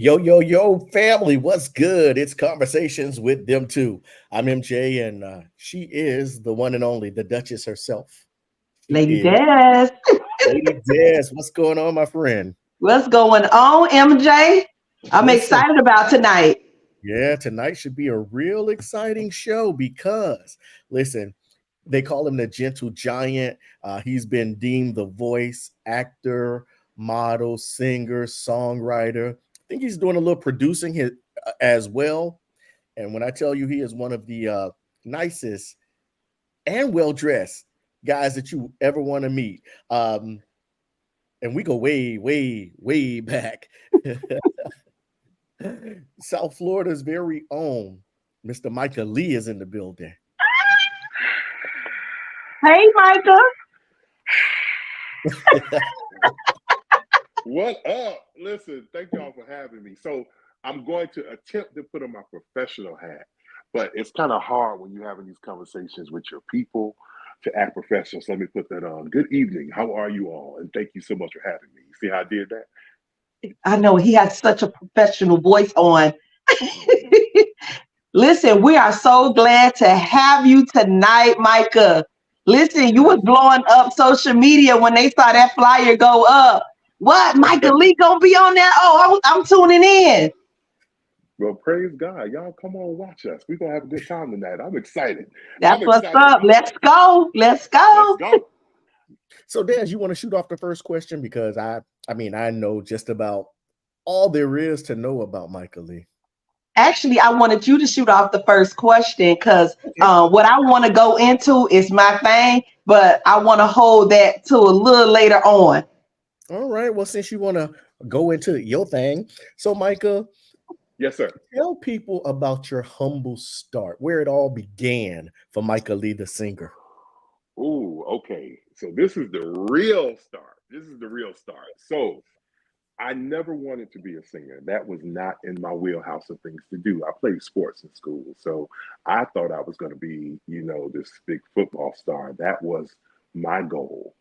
Yo, yo, yo, family, what's good? It's Conversations with Them Too. I'm MJ, and she is the one and only, the Duchess herself. She Lady is Des, Lady Des. What's going on, my friend? what's going on, MJ? I'm Listen, excited about tonight. yeah, tonight should be a real exciting show because, listen, they call him the Gentle Giant. He's been deemed the voice, actor, model, singer, songwriter. I think he's doing a little producing as well. And when I tell you he is one of the nicest and well dressed guys that you ever want to meet, and we go way, way, way back. South Florida's very own Mr. Micah Lee is in the building. Hey, Micah. What up? Listen, thank y'all for having me. So I'm going to attempt to put on my professional hat, but it's kind of hard when you're having these conversations with your people to act professional. So let me put that on. Good evening. How are you all? And thank you so much for having me. You see how I did that? I know he has such a professional voice on. Listen, we are so glad to have you tonight, Micah. Listen, you was blowing up social media when they saw that flyer go up. What? Micah Lee gonna be on there? Oh, I'm tuning in. Well, praise God. Y'all come on watch us. We're going to have a good time tonight. I'm excited. I'm That's what's excited up. about Let's it. go. Let's Let's go. go. So, Des, you want to shoot off the first question because I know just about all there is to know about Micah Lee. Actually, I wanted you to shoot off the first question because Okay. what I want to go into is my thing, but I want to hold that to a little later on. All right. Well, since you want to go into your thing, so Micah, Yes, sir. tell people about your humble start, where it all began for Micah Lee, the singer. Ooh, okay. So this is the real start. This is the real start. So I never wanted to be a singer. That was not in my wheelhouse of things to do. I played sports in school. So I thought I was going to be, this big football star. That was my goal.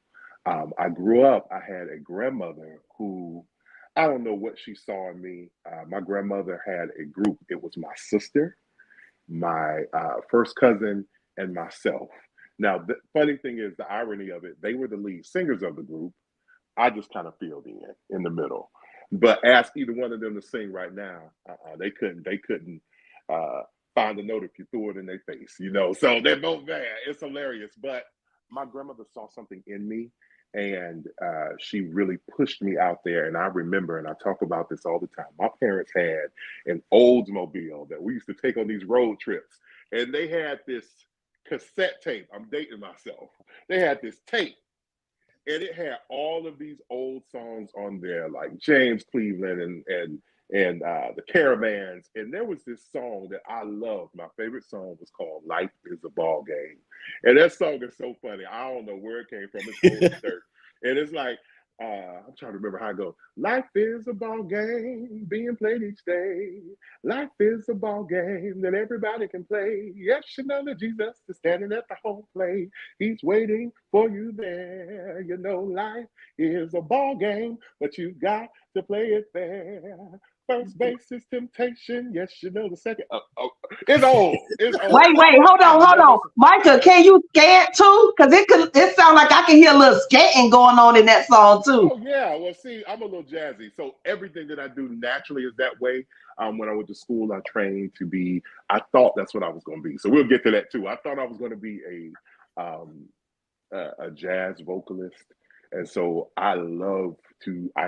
I grew up, I had a grandmother who, I don't know what she saw in me. My grandmother had a group. It was my sister, my first cousin, and myself. Now, the funny thing is, the irony of it, they were the lead singers of the group. I just kind of filled in the middle. But ask either one of them to sing right now, they couldn't. They couldn't uh, find a note if you threw it in their face. So they're both bad. It's hilarious. But my grandmother saw something in me, and she really pushed me out there. And I remember, and I talk about this all the time. My parents had an Oldsmobile that we used to take on these road trips, and they had this cassette tape. I'm dating myself. They had this tape and it had all of these old songs on there, like James Cleveland and the Caravans. And there was this song that I loved. My favorite song was called "Life Is a Ball Game," and that song is so funny. I don't know where it came from. It's old as dirt, and it's like. I'm trying to remember how it goes. Life is a ball game being played each day. Life is a ball game that everybody can play. Yes, you know that Jesus is standing at the home plate. He's waiting for you there. Life is a ball game, but you got to play it fair. First base is temptation. Yes, you know the second. It's old. It's old. Wait, hold I've on, hold never. on. Micah, can you scat too? Because it sounds like I can hear a little scatting going on in that song too. Oh yeah. Well, see, I'm a little jazzy, so everything that I do naturally is that way. When I went to school, I trained to be. I thought that's what I was going to be. So we'll get to that too. I thought I was going to be um, a jazz vocalist. And so I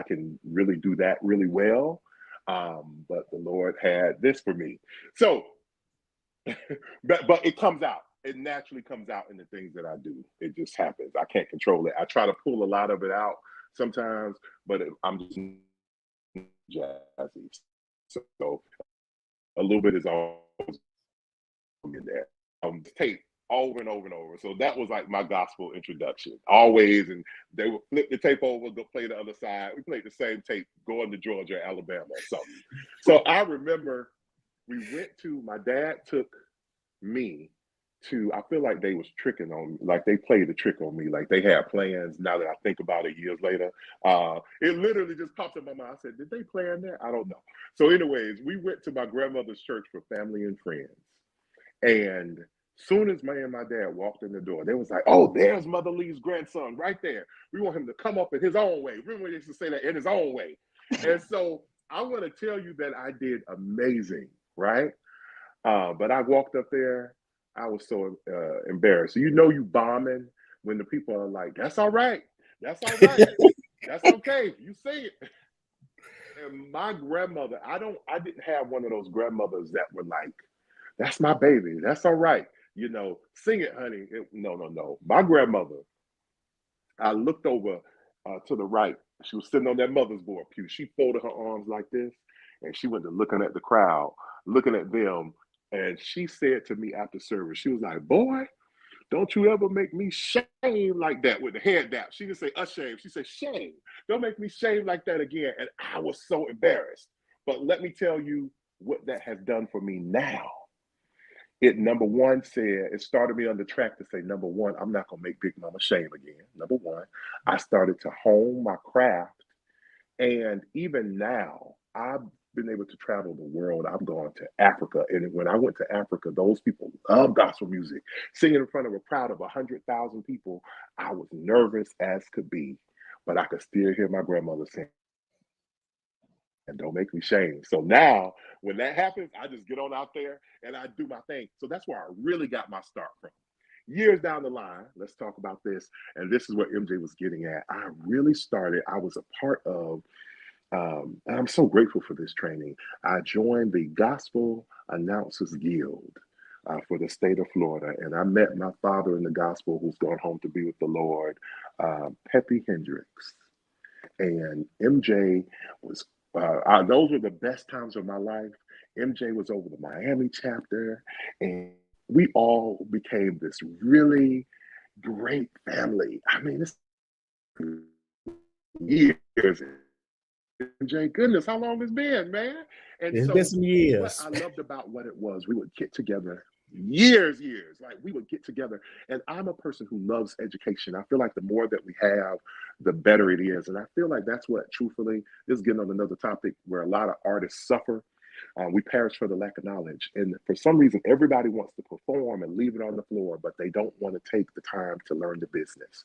can really do that really well. But the Lord had this for me. So, but it comes out. It naturally comes out in the things that I do. It just happens. I can't control it. I try to pull a lot of it out sometimes, but I'm just jazzy. So a little bit is always in there. Tape over and over and over. So that was like my gospel introduction, always. And they would flip the tape over, go play the other side. We played the same tape going to Georgia, Alabama, or something. So I remember my dad took me I feel like they was tricking on me, like they played a trick on me, like they had plans. Now that I think about it years later, it literally just popped in my mind. I said, did they plan that? I don't know. So anyways, we went to my grandmother's church for family and friends. And soon as me and my dad walked in the door, they was like, oh, there's Mother Lee's grandson right there. We want him to come up in his own way. Remember when they used to say that, in his own way? And so I'm going to tell you that I did amazing, right? But I walked up there. I was so embarrassed. You know, you bombing when the people are like, that's all right. That's all right. That's okay. You say it. And my grandmother, I didn't have one of those grandmothers that were like, that's my baby. That's all right. You know, sing it, honey. No, no, no. My grandmother, I looked over to the right. She was sitting on that mother's board pew. She folded her arms like this, and she went to looking at the crowd, looking at them. And she said to me after service, she was like, boy, don't you ever make me shame like that with the head dap. She didn't say ashamed. She said shame. Don't make me shame like that again. And I was so embarrassed. But let me tell you what that has done for me now. It, number one, said, it started me on the track to say, number one, I'm not going to make Big Mama shame again. Number one, I started to hone my craft. And even now, I've been able to travel the world. I've gone to Africa. And when I went to Africa, those people love gospel music. Singing in front of a crowd of 100,000 people, I was nervous as could be. But I could still hear my grandmother saying, and don't make me shame. So now, when that happens, I just get on out there and I do my thing. So that's where I really got my start from. Years down the line, let's talk about this. And this is what MJ was getting at. I really started, I was a part of, and I'm so grateful for this training. I joined the Gospel Announcers Guild for the state of Florida. And I met my father in the gospel, who's gone home to be with the Lord, Peppy Hendricks. And MJ was, those were the best times of my life. MJ was over the Miami chapter, and we all became this really great family. I mean, it's years. MJ, goodness, how long it's been, man? And It's so been some what years. I loved about what it was, we would get together years, like we would get together. And I'm a person who loves education. I feel like the more that we have, the better it is. And I feel like that's what, truthfully, this is getting on another topic where a lot of artists suffer. We perish for the lack of knowledge. And for some reason, everybody wants to perform and leave it on the floor, but they don't want to take the time to learn the business.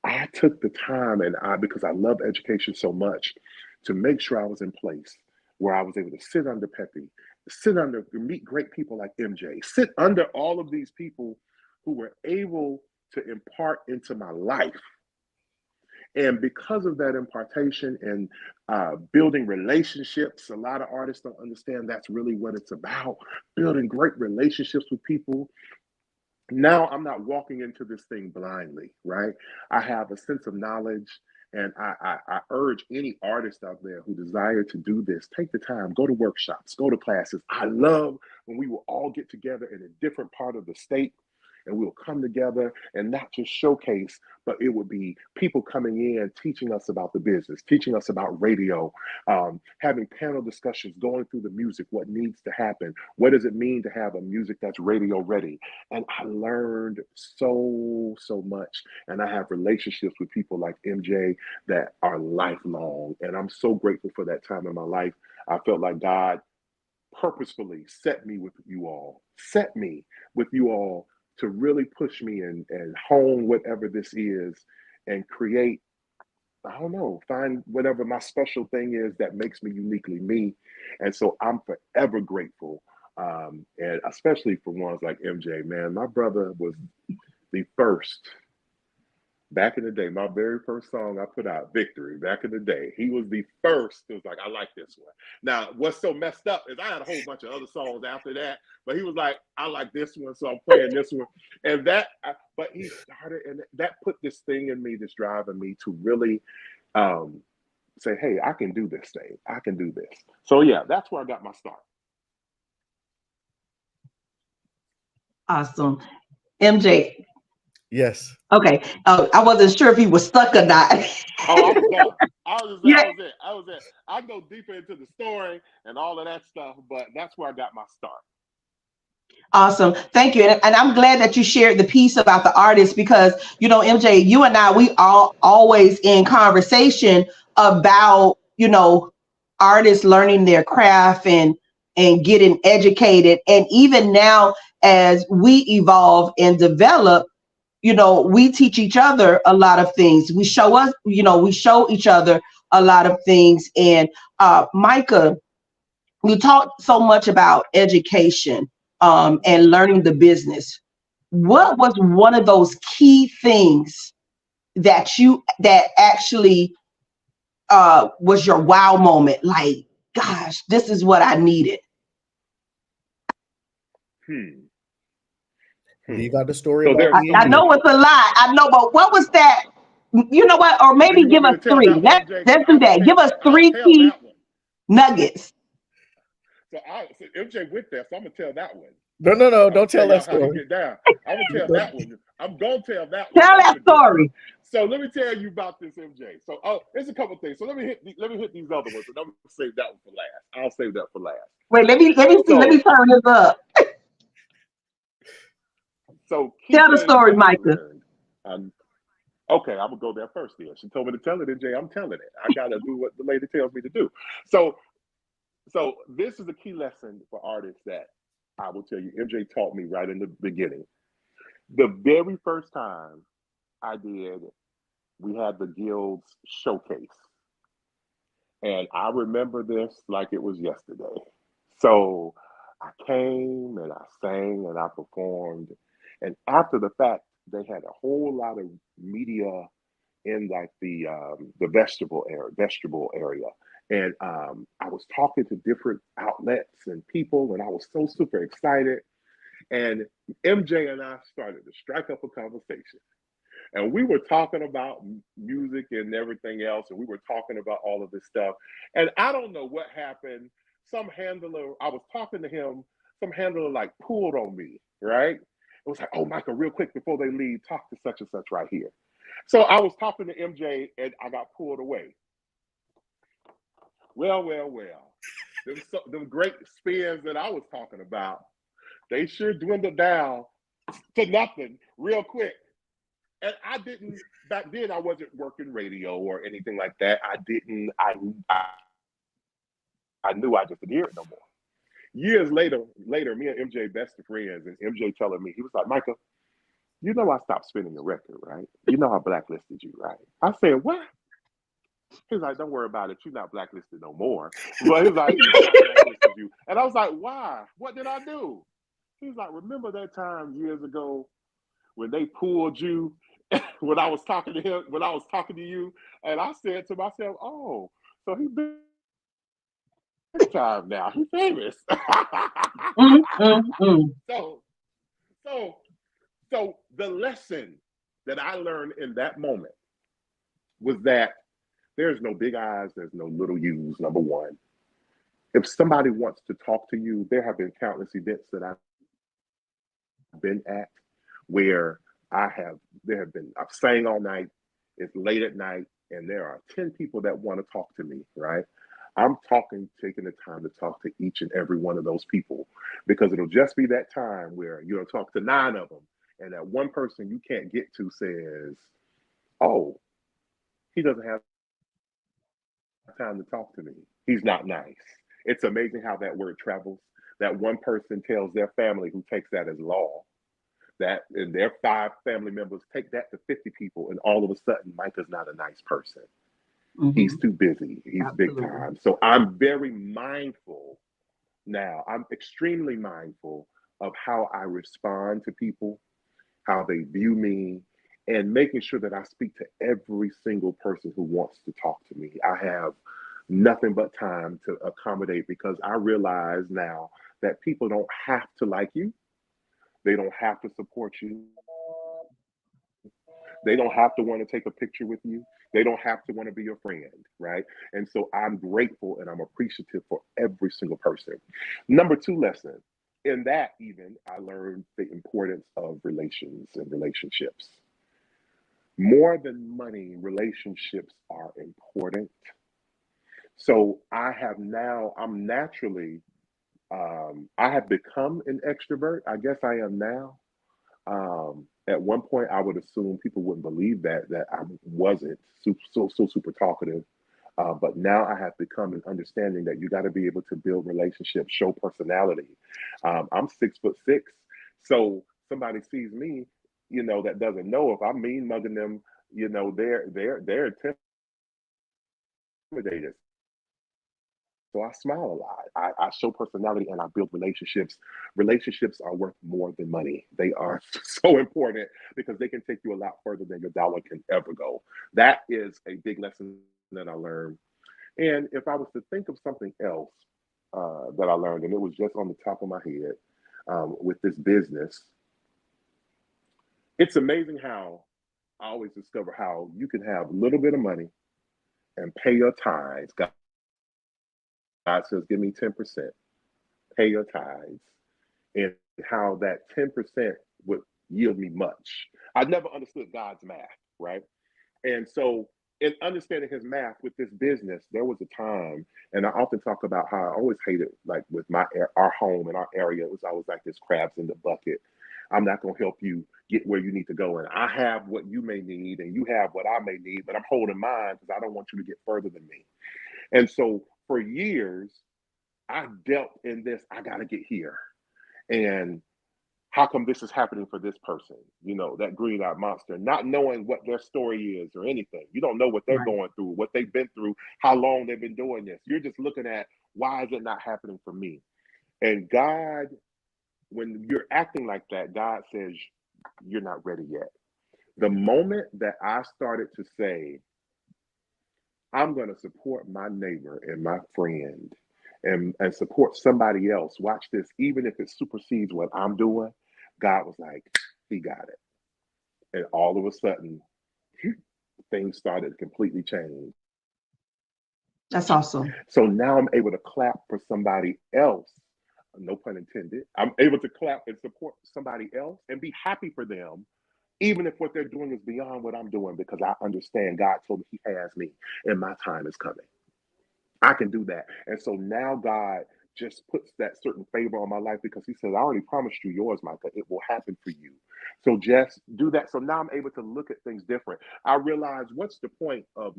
I took the time, and because I love education so much, to make sure I was in place where I was able to sit under Peppy, meet great people like MJ, sit under all of these people who were able to impart into my life. And because of that impartation and building relationships, a lot of artists don't understand that's really what it's about, building great relationships with people. Now I'm not walking into this thing blindly, right? I have a sense of knowledge, and I urge any artist out there who desire to do this, take the time, go to workshops, go to classes. I love when we will all get together in a different part of the state, and we'll come together and not just showcase, but it would be people coming in, teaching us about the business, teaching us about radio, having panel discussions, going through the music, what needs to happen, what does it mean to have a music that's radio ready. And I learned so much. And I have relationships with people like MJ that are lifelong. And I'm so grateful for that time in my life. I felt like God purposefully set me with you all, to really push me and hone whatever this is and create, I don't know, find whatever my special thing is that makes me uniquely me. And so I'm forever grateful. And especially for ones like MJ, man, my brother was the first. Back in the day, my very first song I put out, Victory, back in the day, he was the first. It was like, I like this one. Now, what's so messed up is I had a whole bunch of other songs after that, but he was like, I like this one, so I'm playing this one. And but he started, and that put this thing in me that's driving me to really say, hey, I can do this thing. I can do this. So yeah, that's where I got my start. Awesome. MJ. Yes. Okay. I wasn't sure if he was stuck or not. Oh, I was done. Yeah. I was it. I go deeper into the story and all of that stuff, but that's where I got my start. Awesome. Thank you. And I'm glad that you shared the piece about the artist because, MJ, you and I, we all always in conversation about, artists learning their craft and getting educated. And even now, as we evolve and develop, we teach each other a lot of things. We show each other a lot of things. And Micah, you talked so much about education and learning the business. What was one of those key things that actually was your wow moment? Like, gosh, this is what I needed. Hmm. You Hmm. got the story So about there's I, me so and I you. know it's a lot. I know, but what was that? You know what? Or do you maybe give want me us to tell three. that one, Let's MJ? Because let's do that. Give us I'll three tell key that one. nuggets. So MJ went there, so I'm gonna tell that one. No, no, no, I'm gonna don't tell tell that y'all how he story. get down. I'm gonna tell that one. I'm gonna tell that one. Tell That's that a good one. story. So let me tell you about this MJ. So there's a couple things. So let me hit these other ones, and I'm gonna save that one for last. I'll save that for last. Wait, let me see. Let me So turn this up. key Tell the things story, that I Micah. learned. Um, okay, I'm gonna go there first. Then she told me to tell it, MJ. I'm telling it. I gotta do what the lady tells me to do. So this is a key lesson for artists that I will tell you. MJ taught me right in the beginning. The very first time I did, we had the Guild's showcase. And I remember this like it was yesterday. So I came and I sang and I performed. And after the fact, they had a whole lot of media in like the vegetable area. And I was talking to different outlets and people, and I was so super excited. And MJ and I started to strike up a conversation. And we were talking about music and everything else, and we were talking about all of this stuff. And I don't know what happened. Some handler, I was talking to him, some handler like pulled on me, right? It was like, oh, Michael, real quick before they leave, talk to such and such right here. So I was talking to MJ and I got pulled away. Well. Them great spins that I was talking about, they sure dwindled down to nothing real quick. And I didn't back then. I wasn't working radio or anything like that. I didn't. I knew I just didn't hear it no more. Years later, me and MJ best of friends, and MJ telling me he was like, Michael, you know I stopped spinning the record, right? You know I blacklisted you, right? I said, what? He's like, don't worry about it. You're not blacklisted no more. But he's like, you know I blacklisted you, and I was like, why? What did I do? He's like, remember that time years ago when they pulled you when I was talking to him, when I was talking to you, and I said to myself, "Oh, so he's big time now. He's famous." Mm, mm, mm. so, so, so the lesson that I learned in that moment was that there's no big eyes, there's no little U's. Number one, if somebody wants to talk to you, there have been countless events that I've been at where there have been, I've sang all night, it's late at night, and there are 10 people that want to talk to me, right? I'm taking the time to talk to each and every one of those people because it'll just be that time where you'll talk to 9 of them, and that one person you can't get to says, oh, he doesn't have time to talk to me. He's not nice. It's amazing how that word travels. That one person tells their family who takes that as law that and their 5 family members take that to 50 people, and all of a sudden Micah's not a nice person. He's Mhm. too busy. He's big Absolutely. time. So I'm very mindful now. I'm extremely mindful of how I respond to people, how they view me, and making sure that I speak to every single person who wants to talk to me. I have nothing but time to accommodate because I realize now that people don't have to like you. They don't have to support you. They don't have to want to take a picture with you. They don't have to want to be your friend, right? And so I'm grateful and I'm appreciative for every single person. Number 2 lesson in that, even I learned the importance of relations and relationships. More than money, relationships are important. So I'm naturally I have become an extrovert. I guess I am now. At one point, I would assume people wouldn't believe that I wasn't so super talkative. But now I have become an understanding that you got to be able to build relationships, show personality. I'm 6'6", so somebody sees me, that doesn't know if I'm mean mugging them, they're intimidated. So I smile a lot. I show personality and I build relationships. Relationships are worth more than money. They are so important because they can take you a lot further than your dollar can ever go. That is a big lesson that I learned. And if I was to think of something else that I learned, and it was just on the top of my head with this business, it's amazing how I always discover how you can have a little bit of money and pay your tithes. God says, give me 10%, pay your tithes, and how that 10% would yield me much. I never understood God's math, right? And so, in understanding his math with this business, there was a time, and I often talk about how I always hated, like with our home and our area, it was always like this crabs in the bucket. I'm not going to help you get where you need to go, and I have what you may need, and you have what I may need, but I'm holding mine because I don't want you to get further than me. And so, for years, I dealt in this. I got to get here, and how come this is happening for this person? That green eyed monster, not knowing what their story is or anything. You don't know what they're Right. going through, what they've been through, how long they've been doing this. You're just looking at why is it not happening for me? And God, when you're acting like that, God says, you're not ready yet. The moment that I started to say, I'm going to support my neighbor and my friend and support somebody else. Watch this, even if it supersedes what I'm doing, God was like, he got it. And all of a sudden, things started to completely change. That's awesome. So now I'm able to clap for somebody else. No pun intended. I'm able to clap and support somebody else and be happy for them, even if what they're doing is beyond what I'm doing, because I understand God told me he has me and my time is coming. I can do that. And so now God just puts that certain favor on my life because he says, I already promised you yours, Micah. It will happen for you. So just do that. So now I'm able to look at things different. I realize what's the point of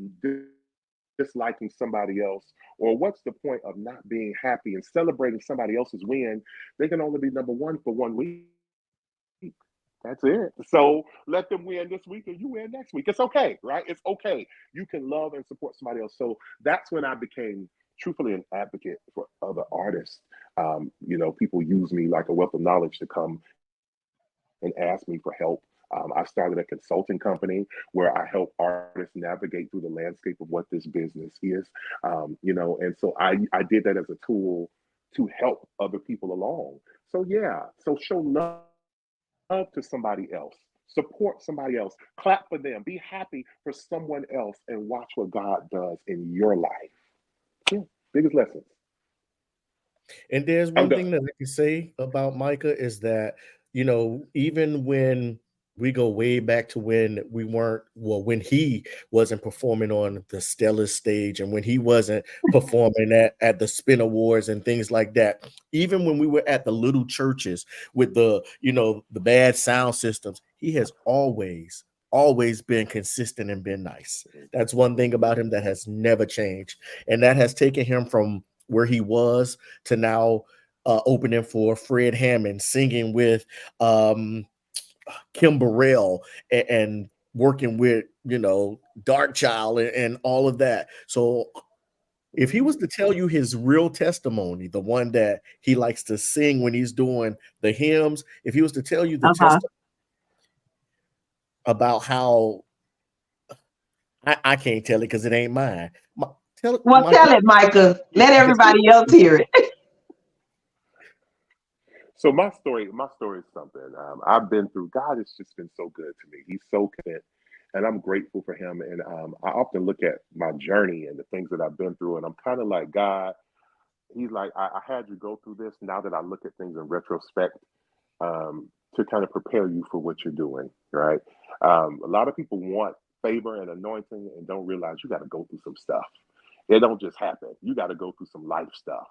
disliking somebody else, or what's the point of not being happy and celebrating somebody else's win? They can only be number one for 1 week. That's it. So let them win this week and you win next week. It's okay, right? It's okay. You can love and support somebody else. So that's when I became truthfully an advocate for other artists. People use me like a wealth of knowledge to come and ask me for help. I started a consulting company where I help artists navigate through the landscape of what this business is. And so I did that as a tool to help other people along. So yeah, so show love to somebody else, support somebody else, clap for them, be happy for someone else, and watch what God does in your life. Yeah, biggest lessons. And there's I'm one done. thing that I can say about Micah is that, even when we go way back to when we weren't, well, when he wasn't performing on the Stellar stage and when he wasn't performing at the Spin Awards and things like that, even when we were at the little churches with the bad sound systems, he has always been consistent and been nice. That's one thing about him that has never changed. And that has taken him from where he was to now opening for Fred Hammond, singing with Kim Burrell, and working with Dark Child and all of that. So if he was to tell you his real testimony, the one that he likes to sing when he's doing the hymns, if he was to tell you the Uh-huh. testimony about how I can't tell it because it ain't mine. Tell it, Well, Michael. tell it, Micah. Let everybody else hear it. So my story is something. I've been through. God has just been so good to me. He's so content, and I'm grateful for him. And I often look at my journey and the things that I've been through, and I'm kind of like God. He's like, I had you go through this. Now that I look at things in retrospect, to kind of prepare you for what you're doing, right? A lot of people want favor and anointing and don't realize you got to go through some stuff. It don't just happen. You got to go through some life stuff.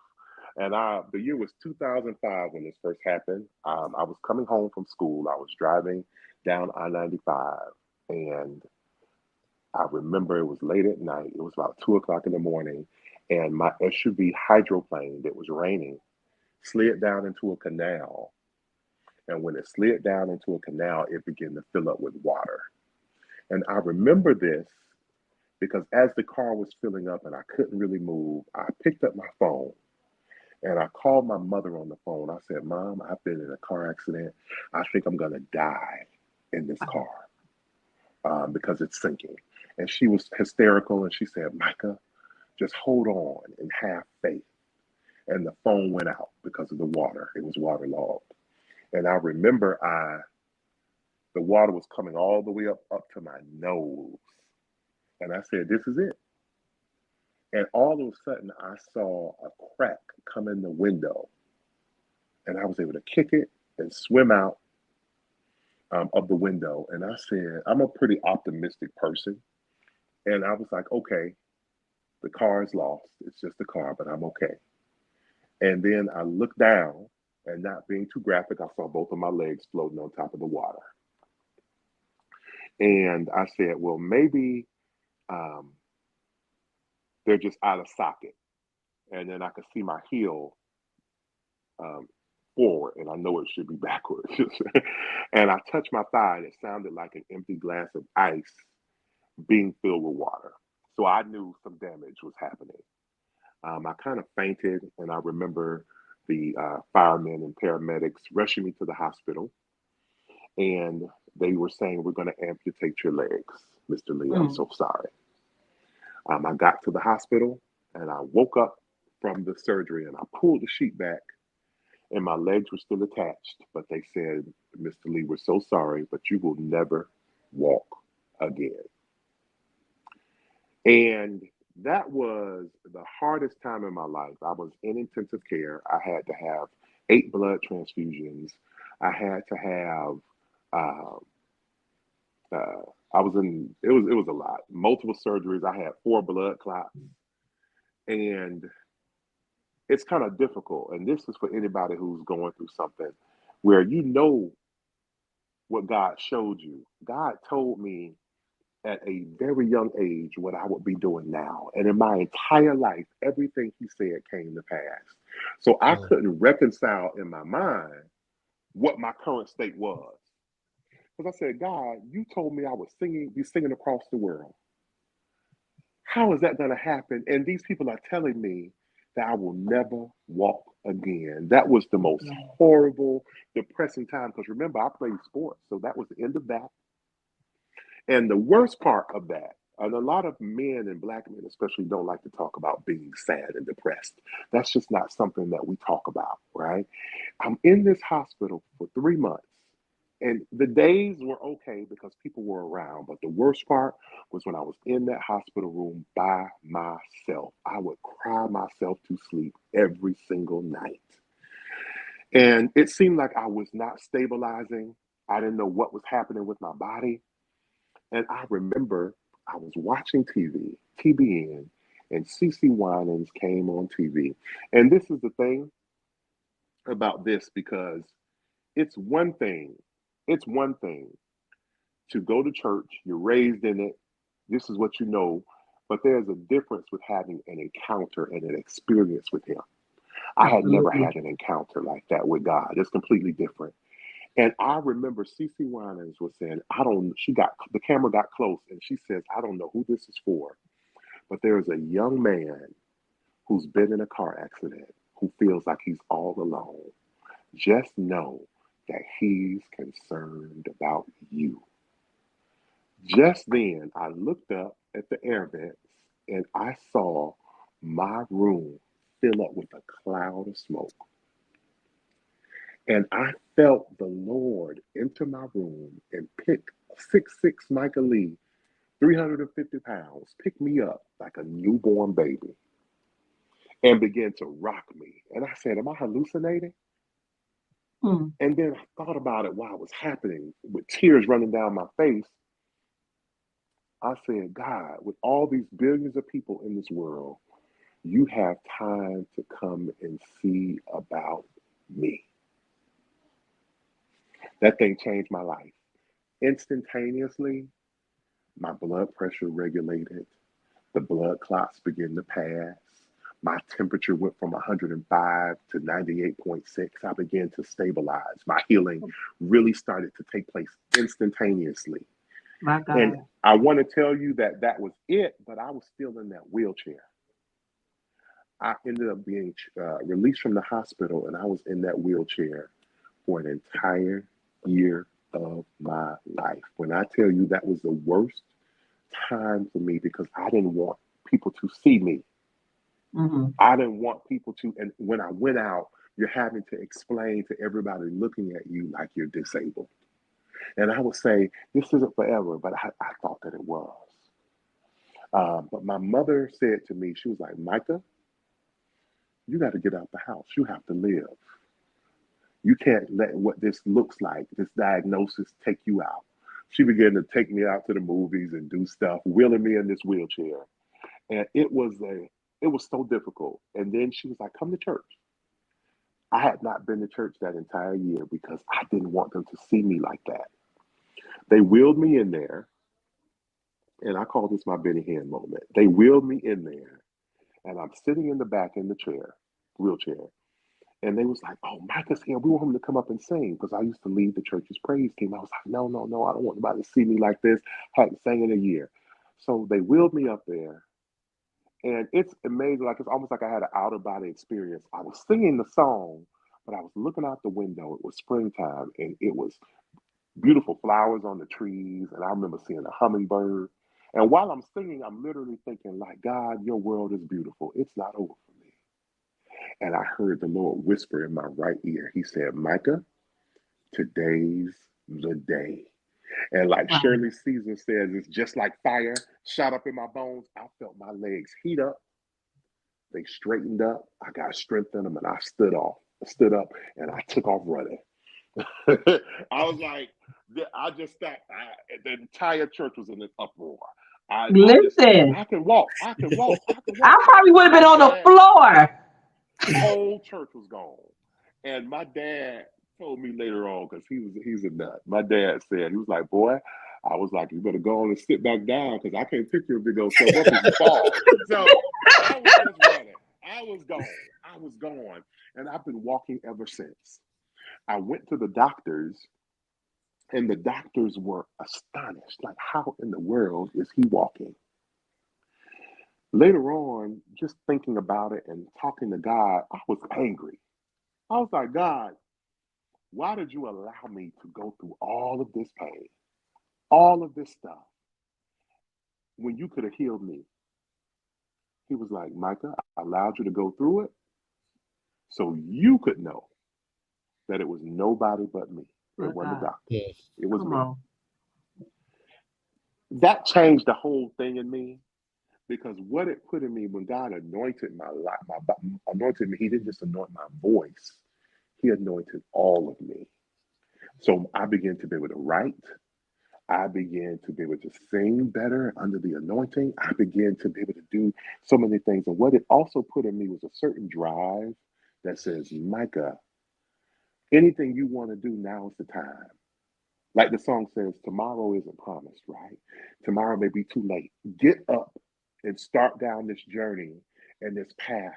And the year was 2005 when this first happened. I was coming home from school. I was driving down I-95, and I remember it was late at night. It was about 2 o'clock in the morning, and my SUV hydroplane that was raining slid down into a canal. And when it slid down into a canal, it began to fill up with water. And I remember this because as the car was filling up and I couldn't really move, I picked up my phone and I called my mother on the phone. I said, Mom, I've been in a car accident. I think I'm going to die in this car because it's sinking. And she was hysterical and she said, Micah, just hold on and have faith. And the phone went out because of the water. It was waterlogged. And I remember the water was coming all the way up to my nose. And I said, this is it. And all of a sudden, I saw a crack come in the window. And I was able to kick it and swim out of the window. And I said, I'm a pretty optimistic person. And I was like, okay, the car is lost. It's just a car, but I'm okay. And then I looked down, and not being too graphic, I saw both of my legs floating on top of the water. And I said, well, maybe they're just out of socket. And then I could see my heel forward, and I know it should be backwards. And I touched my thigh, and it sounded like an empty glass of ice being filled with water. So I knew some damage was happening. I kind of fainted, and I remember the firemen and paramedics rushing me to the hospital, and they were saying, we're going to amputate your legs, Mr. Lee. I'm so sorry. I got to the hospital, and I woke up from the surgery, and I pulled the sheet back, and my legs were still attached. But they said, Mr. Lee, we're so sorry, but you will never walk again. And that was the hardest time in my life. I was in intensive care. I had to have 8 blood transfusions. I had to have, it was a lot. Multiple surgeries. I had 4 blood clots. And it's kind of difficult. And this is for anybody who's going through something where you know what God showed you. God told me at a very young age what I would be doing now. And in my entire life, everything he said came to pass. So I couldn't reconcile in my mind what my current state was. Because I said, God, you told me I would be singing across the world. How is that going to happen? And these people are telling me that I will never walk again. That was the most horrible, depressing time. Because remember, I played sports. So that was the end of that. And the worst part of that, and a lot of men and Black men especially don't like to talk about being sad and depressed. That's just not something that we talk about, right? I'm in this hospital for 3 months. And the days were okay because people were around. But the worst part was when I was in that hospital room by myself. I would cry myself to sleep every single night. And it seemed like I was not stabilizing. I didn't know what was happening with my body. And I remember I was watching TV, TBN, and CeCe Winans came on TV. And this is the thing about this, because it's one thing to go to church, you're raised in it, this is what you know, but there's a difference with having an encounter and an experience with him. I had never had an encounter like that with God. It's completely different. And I remember CeCe Winans was saying, the camera got close and she says, I don't know who this is for, but there's a young man who's been in a car accident who feels like he's all alone. Just know that he's concerned about you. Just then, I looked up at the air vents and I saw my room fill up with a cloud of smoke. And I felt the Lord enter my room and pick 6'6" Micah Lee, 350 pounds, pick me up like a newborn baby and begin to rock me. And I said, am I hallucinating? And then I thought about it while it was happening with tears running down my face. I said, God, with all these billions of people in this world, You have time to come and see about me. That thing changed my life. Instantaneously, my blood pressure regulated, the blood clots began to pass. My temperature went from 105 to 98.6. I began to stabilize. My healing really started to take place instantaneously. My And God. I want to tell you that that was it, but I was still in that wheelchair. I ended up being released from the hospital, and I was in that wheelchair for an entire year of my life. When I tell you that was the worst time for me because I didn't want people to see me. Mm-hmm. I didn't want people to, and when I went out, you're having to explain to everybody looking at you like you're disabled. And I would say, this isn't forever, but I thought that it was. But my mother said to me, she was like, Micah, you got to get out the house. You have to live. You can't let what this looks like, this diagnosis, take you out. She began to take me out to the movies and do stuff, wheeling me in this wheelchair. And it was so difficult. And then she was like, come to church. I had not been to church that entire year because I didn't want them to see me like that. They wheeled me in there, and I call this my Benny Hinn moment. They wheeled me in there, and I'm sitting in the back in the wheelchair. And they was like, oh, Micah's here. We want him to come up and sing because I used to lead the church's praise team. I was like, no, no, no, I don't want anybody to see me like this. I hadn't sang in a year. So they wheeled me up there. And it's amazing. Like, it's almost like I had an outer body experience. I was singing the song, but I was looking out the window. It was springtime, and it was beautiful flowers on the trees. And I remember seeing a hummingbird. And while I'm singing, I'm literally thinking, like, God, your world is beautiful. It's not over for me. And I heard the Lord whisper in my right ear. He said, Micah, today's the day. And like Wow. Shirley Caesar says, it's just like fire shot up in my bones. I felt my legs heat up. They straightened up. I got strength in them, and I stood up, and I took off running. I was like, I just stopped. The entire church was in an uproar. I just stood up. Listen, I can walk. I can walk. I can I walk. probably would have My been on the dad, floor. whole church was gone. And my dad told me later on, because he's a nut. My dad said, he was like, boy, I was like, you better go on and sit back down because I can't pick your big old self up if you fall. So I was just running. I was gone. I was gone. And I've been walking ever since. I went to the doctors, and the doctors were astonished. Like, how in the world is he walking? Later on, just thinking about it and talking to God, I was angry. I was like, God, why did you allow me to go through all of this pain, all of this stuff, when you could have healed me? He was like, Micah, I allowed you to go through it so you could know that it was nobody but me. My It wasn't the God. doctor. It was Come me. on. That changed the whole thing in me because what it put in me when God anointed my life, anointed me, he didn't just anoint my voice, he anointed all of me. So I began to be able to write. I began to be able to sing better under the anointing. I began to be able to do so many things. And what it also put in me was a certain drive that says, Micah, anything you want to do, now is the time. Like the song says, tomorrow isn't promised, right? Tomorrow may be too late. Get up and start down this journey and this path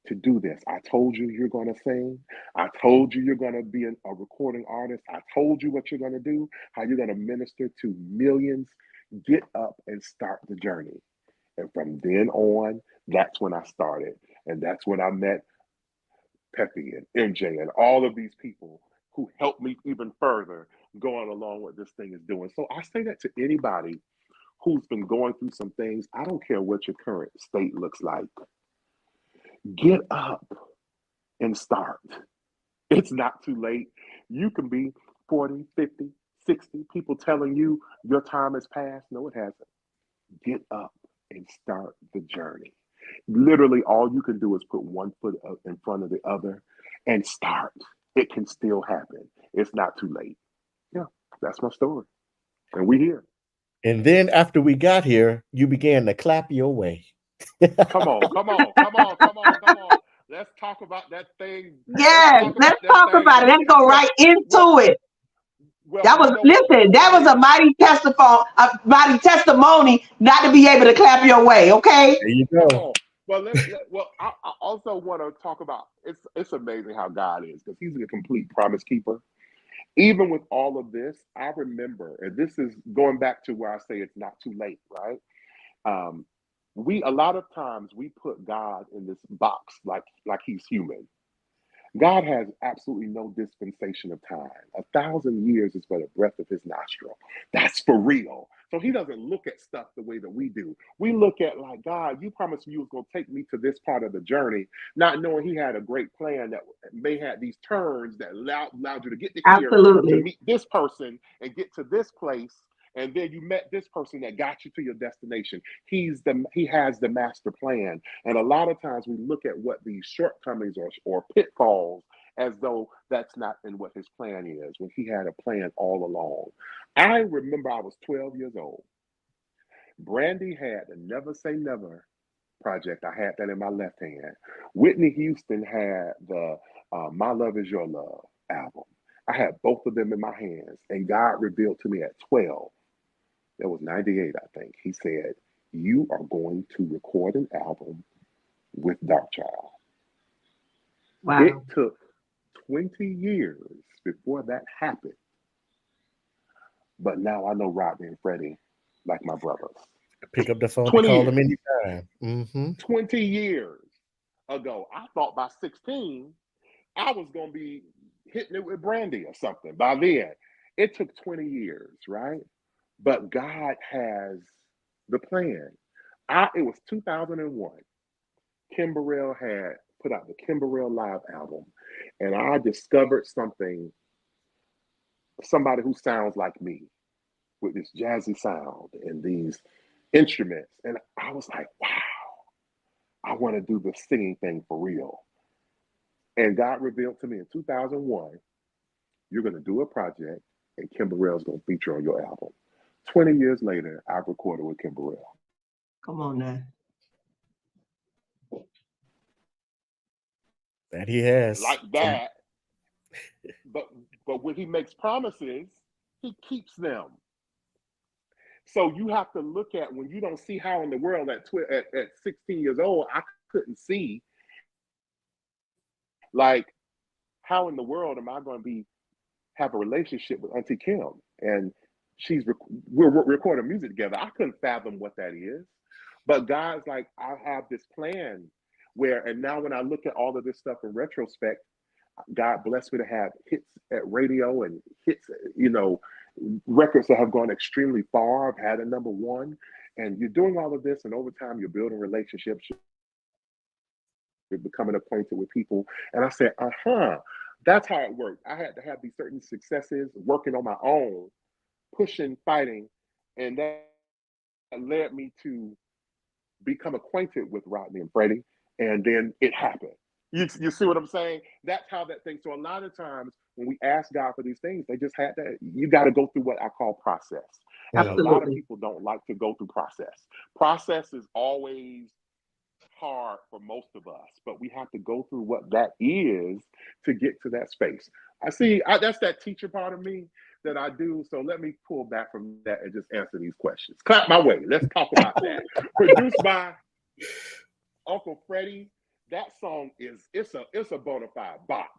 to do this. I told you you're going to sing. I told you you're going to be a recording artist. I told you what you're going to do, how you're going to minister to millions. Get up and start the journey. And from then on, that's when I started. And that's when I met Peppy and MJ and all of these people who helped me even further going along what this thing is doing. So I say that to anybody who's been going through some things. I don't care what your current state looks like. Get up and start. It's not too late. You can be 40, 50, 60, people telling you your time has passed. No, it hasn't. Get up and start the journey. Literally, all you can do is put one foot in front of the other and start. It can still happen. It's not too late. Yeah, that's my story. And we here. And then after we got here, you began to clap your way. Come on, come on, come on, come on, come on. Let's talk about that thing. Let's Yes, talk let's about that talk thing. about it. Let's go Well, right well, into it. well, That was you know what? listen. That was a mighty testimony. Not to be able to clap your way. Okay. There you Come go. on. Well, well, I also want to talk about it's amazing how God is because He's a complete promise keeper. Even with all of this, I remember, and this is going back to where I say it's not too late, right? Um, we a lot of times we put God in this box like He's human. God has absolutely no dispensation of time. 1,000 years is but a breath of his nostril. That's for real. So he doesn't look at stuff the way that we do. We look at like, God, you promised me you was going to take me to this part of the journey, not knowing he had a great plan that may have these turns that allowed you to get to here, to Absolutely. meet this person and get to this place. And then you met this person that got you to your destination. He has the master plan. And a lot of times we look at what these shortcomings or pitfalls as though that's not in what his plan is, when he had a plan all along. I remember I was 12 years old. Brandy had the Never Say Never project. I had that in my left hand. Whitney Houston had the My Love Is Your Love album. I had both of them in my hands. And God revealed to me at 12, it was 98, I think. He said, you are going to record an album with Darkchild. It Wow. took 20 years before that happened. But now I know Rodney and Freddie like my brothers. Pick up the phone and 20 call them years. anytime. Mm-hmm. 20 years ago. I thought by 16, I was going to be hitting it with Brandy or something. By then, it took 20 years, right? But God has the plan. It was 2001. Kim Burrell had put out the Kim Burrell Live album, and I discovered somebody who sounds like me with this jazzy sound and these instruments. And I was like, wow, I want to do the singing thing for real. And God revealed to me in 2001, you're going to do a project and Kim Burrell's going to feature on your album. 20 years later, I've recorded with Kim Burrell. Come on now. That he has. Like that. But when he makes promises, he keeps them. So you have to look at when you don't see how in the world at 16 years old, I couldn't see like how in the world am I going to have a relationship with Auntie Kim and we're recording music together. I couldn't fathom what that is, but God's like, I have this plan and now when I look at all of this stuff in retrospect, God blessed me to have hits at radio and hits, records that have gone extremely far. I've had a number one, and you're doing all of this, and over time you're building relationships, you're becoming acquainted with people. And I said, that's how it worked. I had to have these certain successes, working on my own, pushing, fighting, and that led me to become acquainted with Rodney and Freddie, and then it happened. You see what I'm saying? That's how that thing. So a lot of times when we ask God for these things, they just had to. You got to go through what I call process, and a Mm. lot of Absolutely. people don't like to go through process. Process is always hard for most of us, but we have to go through what that is to get to that space. That's that teacher part of me that I do. So let me pull back from that and just answer these questions. Clap my way. Let's talk about that. Produced by Uncle Freddie. That song it's a bona fide bop.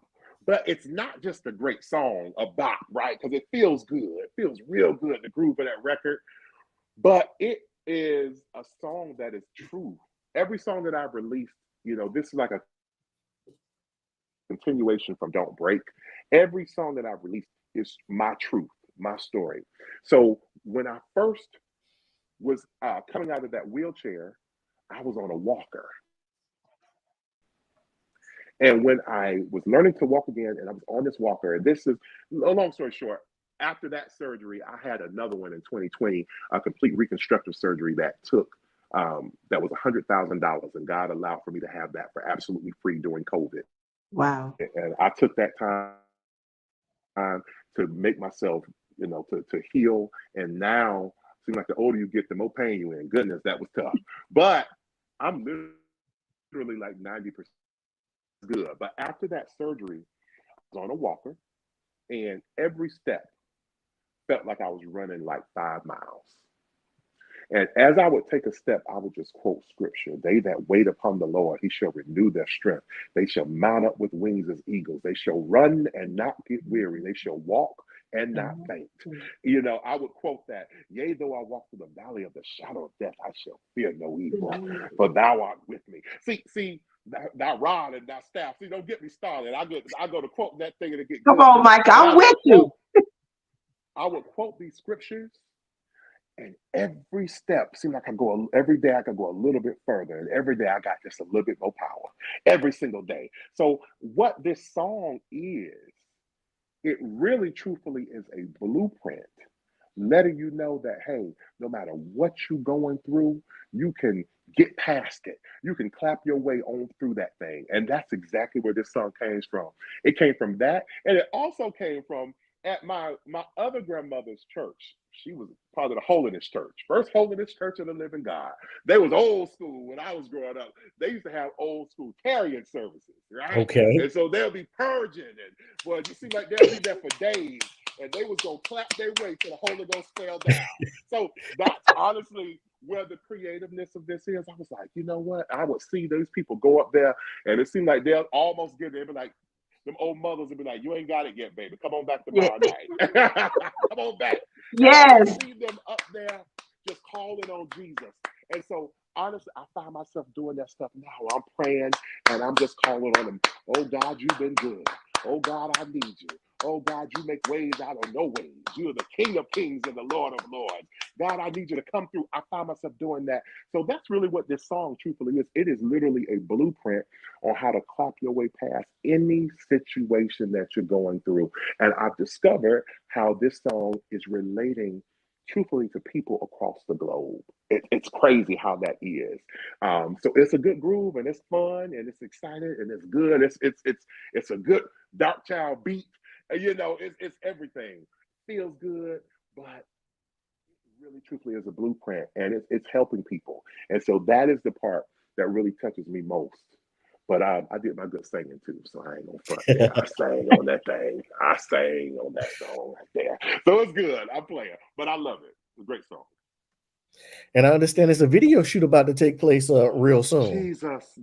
But it's not just a great song, a bop, right? Because it feels good. It feels real good, the groove of that record. But it is a song that is true. Every song that I've released, this is like a continuation from Don't Break. Every song that I've released is my truth, my story. So when I first was coming out of that wheelchair, I was on a walker. And when I was learning to walk again and I was on this walker, and this is a long story short, after that surgery, I had another one in 2020, a complete reconstructive surgery that was $100,000. And God allowed for me to have that for absolutely free during COVID. Wow. And I took that time to make myself, to heal. And now, it seems like the older you get, the more pain you in. Goodness, that was tough. But I'm literally like 90% good. But after that surgery, I was on a walker, and every step felt like I was running like 5 miles. And as I would take a step, I would just quote scripture. They that wait upon the Lord, he shall renew their strength. They shall mount up with wings as eagles. They shall run and not get weary. They shall walk and not faint. You know, I would quote that. Yea, though I walk through the valley of the shadow of death, I shall fear no evil, for thou art with me. See, that rod and that staff. See, don't get me started. I go to quote that thing and it get Come good to on, me. Mike. But I'm with you. I would quote these scriptures, and every step seemed like every day I could go a little bit further. And every day I got just a little bit more power every single day. So, what this song is, it really truthfully is a blueprint letting you know that, hey, no matter what you're going through, you can get past it. You can clap your way on through that thing. And that's exactly where this song came from. It came from that. And it also came from at my other grandmother's church. She was part of the Holiness Church, first Holiness Church of the Living God. They was old school when I was growing up. They used to have old school carrying services, right? Okay. And so they'll be purging, and boy, it seemed like they'll be there for days, and they was gonna clap their way till the Holy Ghost fell down. So that's honestly where the creativeness of this is. I was like, you know what? I would see those people go up there, and it seemed like they'll almost get there, but like them old mothers would be like, you ain't got it yet, baby. Come on back Yeah. tomorrow night. Come on back. And I would Yes. see them up there just calling on Jesus. And so honestly, I find myself doing that stuff now. I'm praying and I'm just calling on him. Oh God, you've been good. Oh God, I need you. Oh God, you make ways out of no ways. You are the King of Kings and the Lord of Lords. God, I need you to come through. I find myself doing that. So that's really what this song truthfully is. It is literally a blueprint on how to clap your way past any situation that you're going through. And I've discovered how this song is relating truthfully to people across the globe. It's crazy how that is. So it's a good groove and it's fun and it's exciting and it's good. It's a good dark child beat. You know, it's everything. Feels good, but really truthfully is a blueprint and it's helping people. And so that is the part that really touches me most. But I did my good singing too, so I ain't gonna front there. I sang on that thing. I sang on that song right there. So it's good. I'm playing, but I love it. It's a great song. And I understand there's a video shoot about to take place real soon.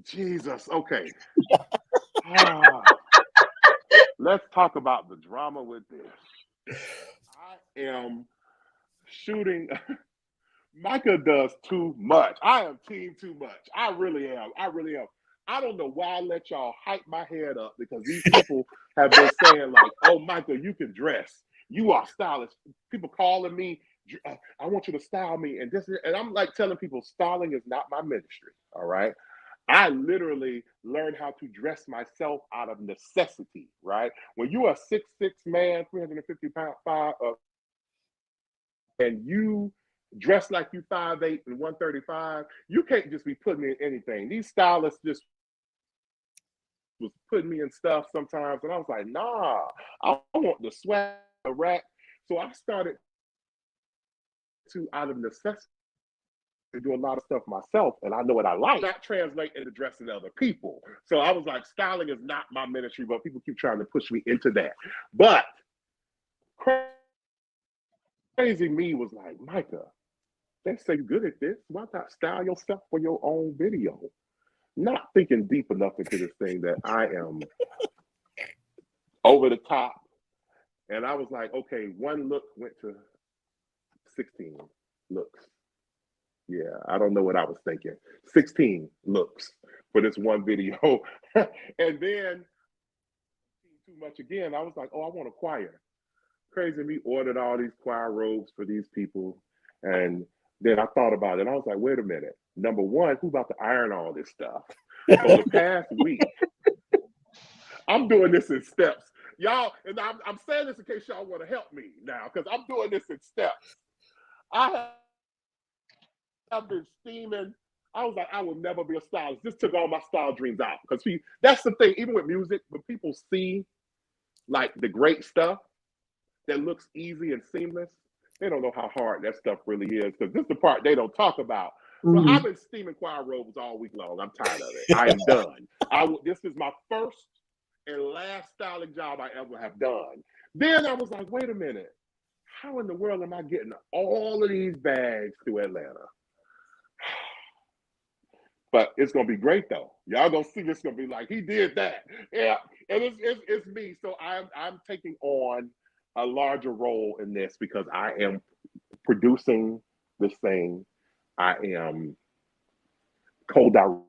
Jesus. Okay. Ah, let's talk about the drama with this. I am shooting. Micah does too much. I am team too much. I really am. I really am. I don't know why I let y'all hype my head up because these people have been saying like, "Oh, Micah, you can dress. You are stylish." People calling me, "I want you to style me," and this, and I'm like telling people, styling is not my ministry. All right. I literally learned how to dress myself out of necessity, right? When you are 6'6" man, 350 pound, and you dress like you 5'8" and 135, you can't just be putting me in anything. These stylists just was putting me in stuff sometimes, and I was like, nah, I want the swag, the rack. So I started to, out of necessity, to do a lot of stuff myself, and I know what I like. Not translate into dressing other people. So I was like, styling is not my ministry, but people keep trying to push me into that. But crazy me was like, Micah, they say you're good at this. Why not style yourself for your own video? Not thinking deep enough into this thing that I am over the top. And I was like, okay, one look went to 16 looks. Yeah, I don't know what I was thinking. 16 looks for this one video. And then too much again. I was like, oh, I want a choir. Crazy me ordered all these choir robes for these people. And then I thought about it and I was like, wait a minute. Number one, who's about to iron all this stuff? So the past week, I'm doing this in steps. Y'all, and I'm saying this in case y'all want to help me now, because I'm doing this in steps. I have been steaming. I was like, I will never be a stylist. This took all my style dreams out. Because that's the thing, even with music, when people see like the great stuff that looks easy and seamless, they don't know how hard that stuff really is. Because this is the part they don't talk about. So Mhm. I've been steaming choir robes all week long. I'm tired of it. I am done. This is my first and last styling job I ever have done. Then I was like, wait a minute. How in the world am I getting all of these bags to Atlanta? But it's gonna be great though. Y'all gonna see it's gonna be like he did that. Yeah, and it's me. So I'm taking on a larger role in this because I am producing this thing. I am co-directing.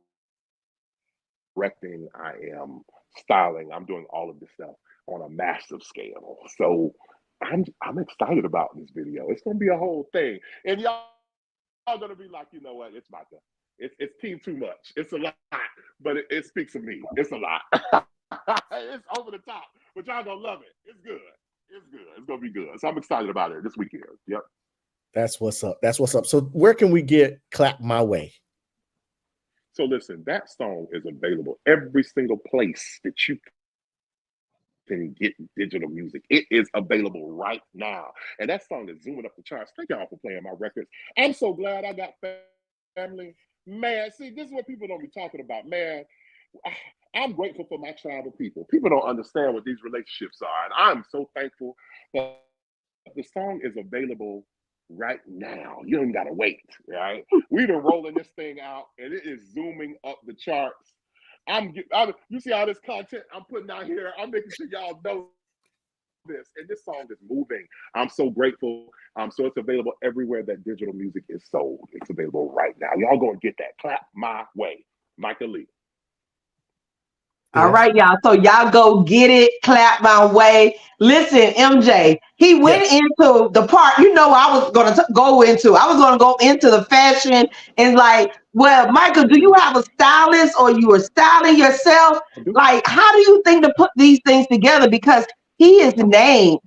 I am styling. I'm doing all of this stuff on a massive scale. So I'm excited about this video. It's gonna be a whole thing, and y'all gonna be like, you know what? It's about to. It's team too much. It's a lot, but it speaks of me. It's a lot. It's over the top, but y'all gonna love it. It's good. It's good. It's gonna be good. So I'm excited about it this weekend. Yep. That's what's up. That's what's up. So where can we get Clap My Way? So listen, that song is available every single place that you can get digital music. It is available right now. And that song is zooming up the charts. Thank y'all for playing my records. I'm so glad I got family. Man, see, this is what people don't be talking about, man. I'm grateful for my tribe of people. People don't understand what these relationships are. And I'm so thankful that the song is available right now. You don't even gotta wait, right? We've been rolling this thing out and it is zooming up the charts. You see all this content I'm putting out here. I'm making sure y'all know this, and this song is moving. I'm so grateful. So it's available everywhere that digital music is sold. It's available right now. Y'all go and get that. Clap My Way, Michael Lee. All Yes. right, y'all. So y'all go get it. Clap my way. Listen, MJ, he went Yes. into the part, I was going to go into. I was going to go into the fashion and like, well, Michael, do you have a stylist or you are styling yourself? I do. Like, how do you think to put these things together? Because he is named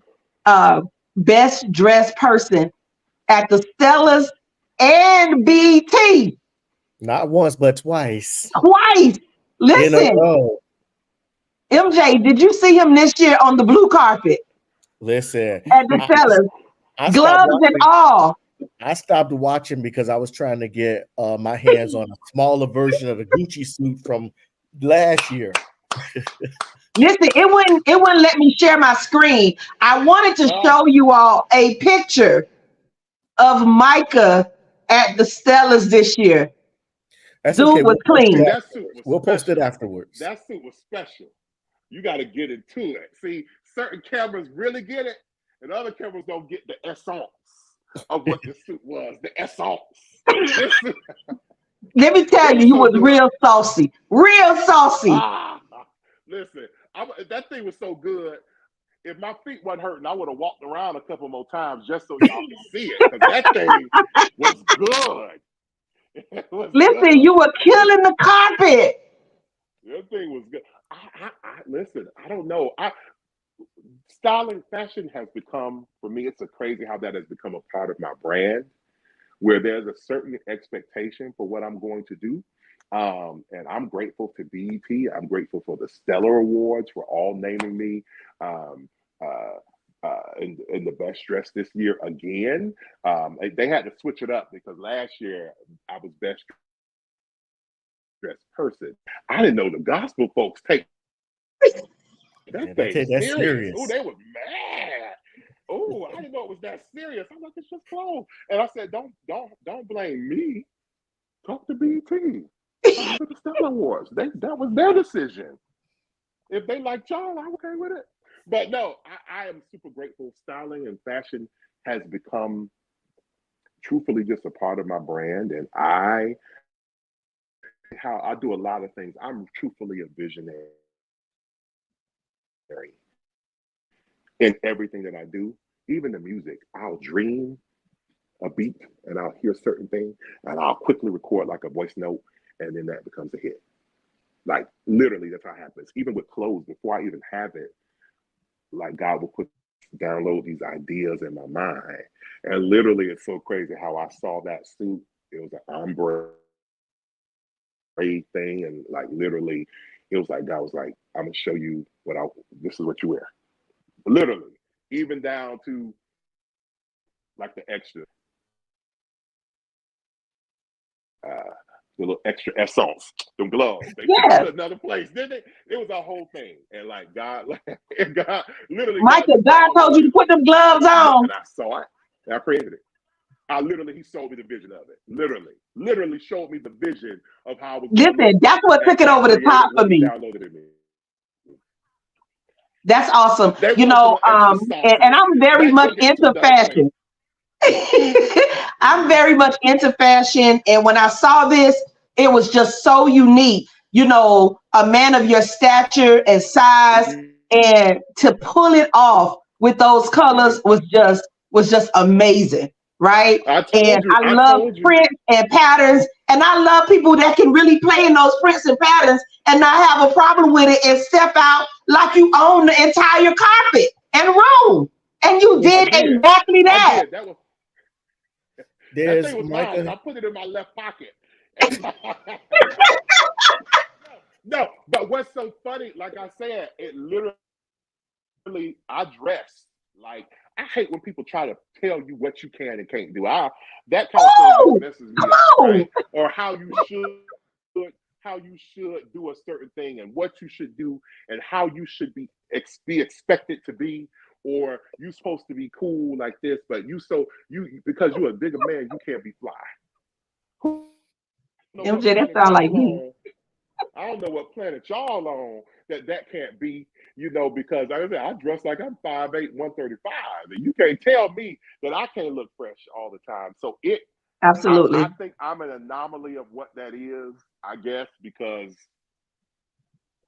best dressed person at the Stellas and BT Not once, but twice twice. in a Listen, row. MJ, did you see him this year on the blue carpet Listen, at the I, Stellas? I stopped Gloves and watching. all. I stopped watching because I was trying to get my hands on a smaller version of the Gucci suit from last year. Listen, it wouldn't let me share my screen. I wanted to Oh, show you all a picture of Micah at the Stellas this year. That's Dude okay. was We'll post it see, clean. that suit afterwards. was We'll post it special. afterwards. That suit was special. You got to get into it. See, certain cameras really get it, and other cameras don't get the essence of what the suit was. The essence. This suit, Let me it tell you, was you so was good. real saucy. Real saucy. Ah, listen, that thing was so good. If my feet wasn't hurting, I would have walked around a couple more times just so y'all could see it, because that thing was good. It was Listen, good. you were killing the carpet. That thing was good. Listen. I don't know. Styling, fashion has become for me. It's a crazy how that has become a part of my brand, where there's a certain expectation for what I'm going to do. And I'm grateful to BET. I'm grateful for the Stellar Awards for all naming me um, in the best dress this year again. They had to switch it up because last year I was best dressed person. I didn't know the gospel folks take Yeah, that they thing take that serious. Oh, serious. they was mad. Oh, I didn't know it was that serious. I'm like, it's just clothes. And I said, don't blame me. Talk to BT. Talk to the Stellar Awards. That was their decision. If they like y'all, I'm okay with it. But no, I am super grateful. Styling and fashion has become truthfully just a part of my brand. And how I do a lot of things. I'm truthfully a visionary in everything that I do, even the music. I'll dream a beat and I'll hear certain things and I'll quickly record like a voice note and then that becomes a hit. Like literally, that's how it happens. Even with clothes, before I even have it, like God will download these ideas in my mind. And literally, it's so crazy how I saw that suit. It was an ombre thing, and like literally, it was like God was like, "I'm gonna show you what I. This is what you wear." Literally, even down to like the extra. the little extra essence, them gloves. They took Yes. it to another place, didn't they? It was a whole thing. And like God, and God, literally, Michael, just God told you to put them gloves yeah, on. and I saw it. And I created it. He showed me the vision of it. Literally showed me the vision of how it was going to Listen, look. that's what took it And I over the top created for what he me. downloaded in me. That's awesome. They You want some know, extra sauce in and it. I'm very Mike much gonna get into $2 plate. fashion. I'm very much into fashion. And when I saw this, it was just so unique. You know, a man of your stature and size, Mm-hmm. and to pull it off with those Mm-hmm. colors was just amazing, right? I And told you. I love prints and patterns, and I love people that can really play in those prints and patterns and not have a problem with it and step out like you own the entire carpet and room. And you I did did. exactly I that. did. That There's thing was mine, and Micah. I put it in my left pocket. No, but what's so funny? Like I said, it literally. I dress like I hate when people try to tell you what you can and can't do. That kind of thing just Oh, messes come me up, on. right? Or how you should do a certain thing and what you should do and how you should be expected to be, or you supposed to be cool like this, but you because you're a bigger man, you can't be fly. Who know what MJ, that planet sound like y'all me. on? I don't know what planet y'all on that can't be, because like I said, I dress like I'm 5'8", 135. And you can't tell me that I can't look fresh all the time. So I Absolutely. think I'm an anomaly of what that is, I guess, because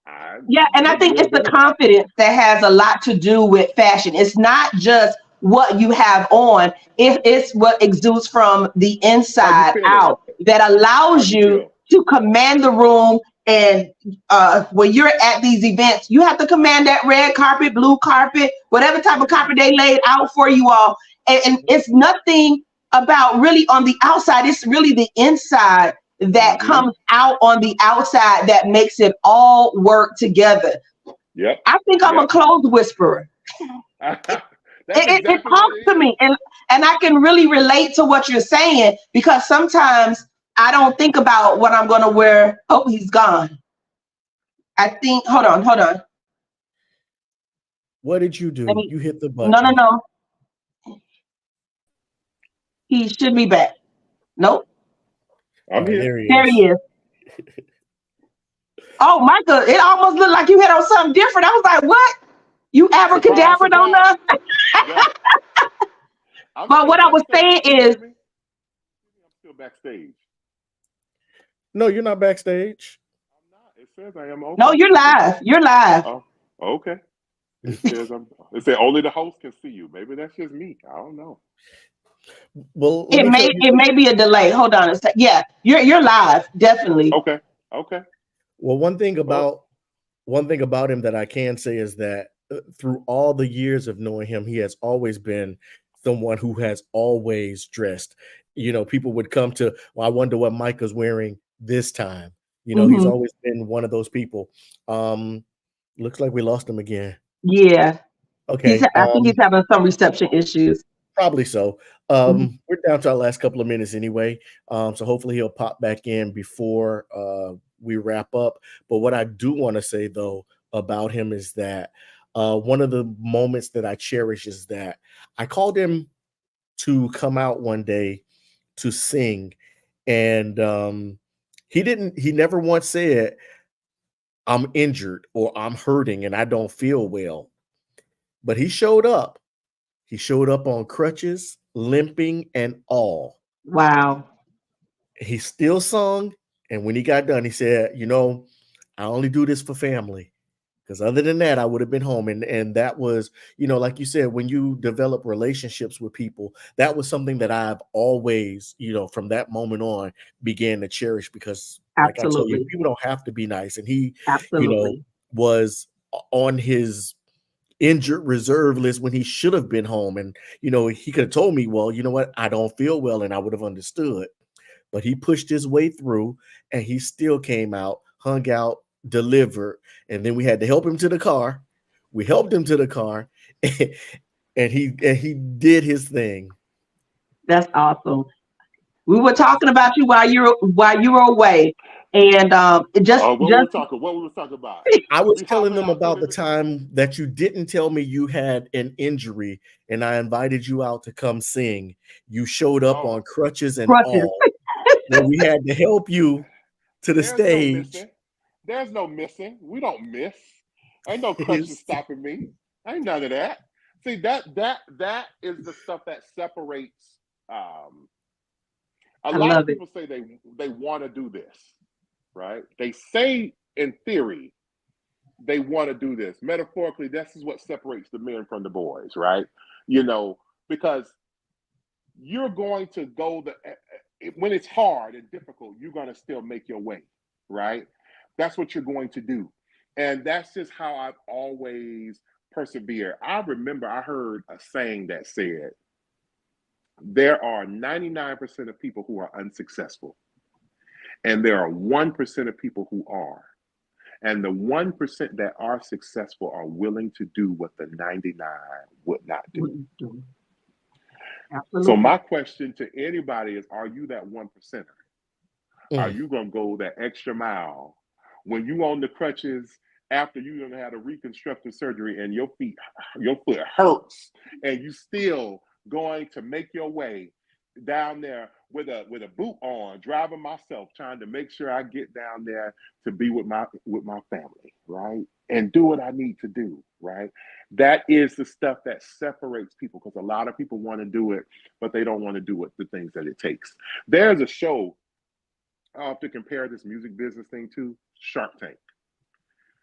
I Yeah, and I look think good it's the doing it. confidence that has a lot to do with fashion. It's not just what you have on, it's what exudes from the How you inside feeling? out that How allows you you feel? to command the room. And when you're at these events, you have to command that red carpet, blue carpet, whatever type of Mm-hmm. carpet they laid out for you all. And it's nothing about really on the outside, it's really the inside that Mm-hmm. comes out on the outside that makes it all work together. Yep. I think I'm a Yep. clothes whisperer. That's It exactly what talks it to is. me, and I can really relate to what you're saying because sometimes I don't think about what I'm going to wear. Oh, he's gone. I think. Hold on. What did you Let do? me. You hit the No, no, button. no. He should be back. Nope. I'm here. There he There he is. is. Oh, Michael, it almost looked like you hit on something different. I was like, what? You Surprise, abracadabra'd on surprise. us? Yeah. I'm But still what I was backstage. saying Can you is, hear me? I'm still backstage. No, you're not backstage. I'm not. It says I am. no, Okay. you're live. You're live. Oh, okay. It said only the host can see you. Maybe that's just me. I don't know. Well, let me tell you. It may be a delay. Hold on a sec. Yeah, you're live, definitely. Okay. Okay. Well, Well, one thing about him that I can say is that through all the years of knowing him, he has always been someone who has always dressed. People would come to, well, I wonder what Micah's wearing this time. He's Hmm. always been one of those people. Um, Looks like we lost him again. Yeah, Okay. I think he's having some reception issues. Probably so. Mhm. We're down to our last couple of minutes anyway. So hopefully he'll pop back in before we wrap up. But what I do want to say though about him is that one of the moments that I cherish is that I called him to come out one day to sing, and he never once said, I'm injured or I'm hurting and I don't feel well. But he showed up. He showed up on crutches, limping, and all. Wow. He still sung. And when he got done, he said, I only do this for family. Because other than that, I would have been home. And that was, like you said, when you develop relationships with people, that was something that I've always, from that moment on, began to cherish because, like I tell you, Absolutely. people don't have to be nice. And he, Absolutely. was on his injured reserve list when he should have been home. And, he could have told me, well, you know what? I don't feel well. And I would have understood. But he pushed his way through and he still came out, hung out, delivered. And then we had to help him to the car. We helped him to the car and he did his thing. That's awesome. We were talking about you while you were away, and just What we were talking? What we were talking about? I was We telling hopping them out to about the the. time that you didn't tell me you had an injury and I invited you out to come sing. You showed up on Oh, crutches and crutches. all, and we had to help you to the there's no stage. missing. There's no missing. We don't miss. Ain't no crutches stopping me. Ain't none of that. See that is the stuff that separates. Um, a I lot of love it. people say they want to do this, right? They say in theory they want to do this. Metaphorically, this is what separates the men from the boys, right? You know, because you're going to go when it's hard and difficult, you're going to still make your way, right? That's what you're going to do. And that's just how I've always persevered. I remember I heard a saying that said, there are 99% of people who are unsuccessful, and there are 1% of people who are. And the 1% that are successful are willing to do what the 99 would not do. So Absolutely. my question to anybody is, are you that 1%er? Are Mm. you gonna go that extra mile when you on the crutches after you done had a reconstructive surgery and your foot hurts, and you still going to make your way down there with a boot on, driving myself, trying to make sure I get down there to be with my family, right? And do what I need to do, right? That is the stuff that separates people, because a lot of people want to do it, but they don't want to do it, the things that it takes. There's a show I have to compare this music business thing to Shark Tank.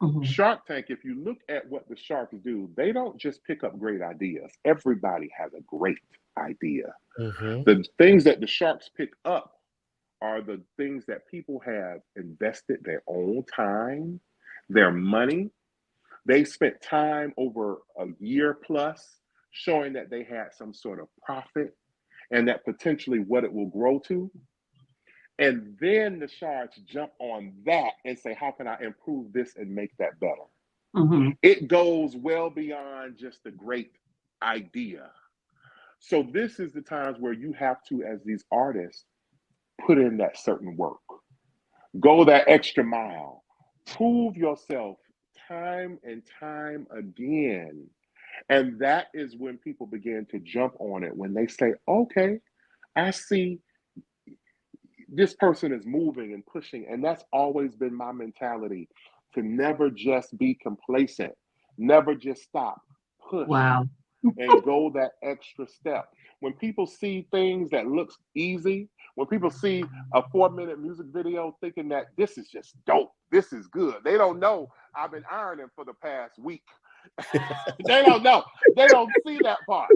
Mhm. Shark Tank, if you look at what the sharks do, they don't just pick up great ideas. Everybody has a great idea. Mm-hmm. The things that the sharks pick up are the things that people have invested their own time, their money. They spent time over a year plus showing that they had some sort of profit and that potentially what it will grow to. And then the sharks jump on that and say, how can I improve this and make that better? Mhm. It goes well beyond just a great idea. So this is the times where you have to, as these artists, put in that certain work. Go that extra mile. Prove yourself time and time again. And that is when people begin to jump on it, when they say, okay, I see this person is moving and pushing. And that's always been my mentality, to never just be complacent, never just stop, push Wow. and go that extra step. When people see things that looks easy, when people see a 4-minute music video thinking that this is just dope, this is good, they don't know I've been ironing for the past week. They don't know. They don't see that part.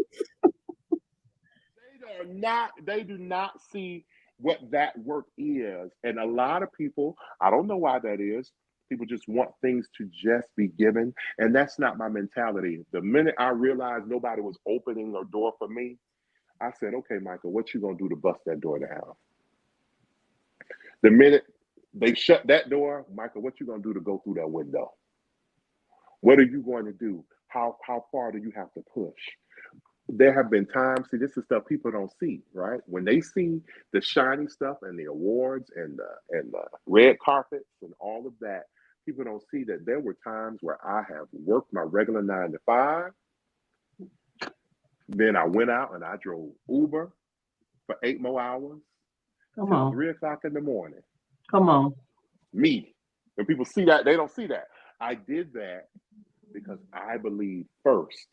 They do not see what that work is. And a lot of people, I don't know why that is. People just want things to just be given. And that's not my mentality. The minute I realized nobody was opening a door for me, I said, okay, Michael, what you gonna do to bust that door down? The minute they shut that door, Michael, what you gonna do to go through that window? What are you going to do? How far do you have to push? There have been times, see, this is stuff people don't see, right? When they see the shiny stuff and the awards and the red carpets and all of that, people don't see that there were times where I have worked my regular 9 to 5. Then I went out and I drove Uber for 8 more hours Come till on. 3 o'clock in the morning. Come on. Me. When people see that, they don't see that. I did that because I believe first